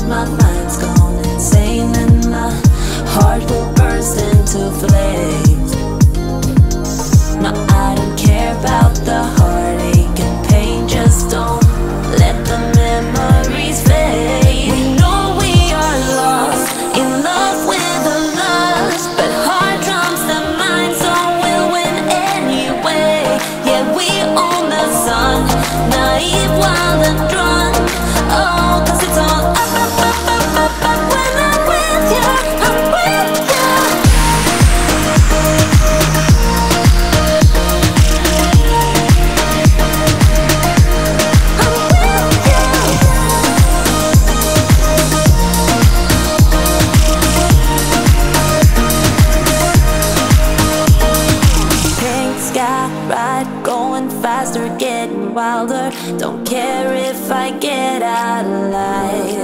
my mind's gone insane and my heart will burst into flames. No, I don't care about the heartache and pain, just don't let the memories fade. We know we are lost, in love with a lust, but heart trumps the mind, so we'll win anyway. Yeah, we own the sun, naive, wild and drunk. Oh, 'cause it's all up, up, up, up, up, up when I'm with you, I'm with you. Faster, getting wilder. Don't care if I get out alive.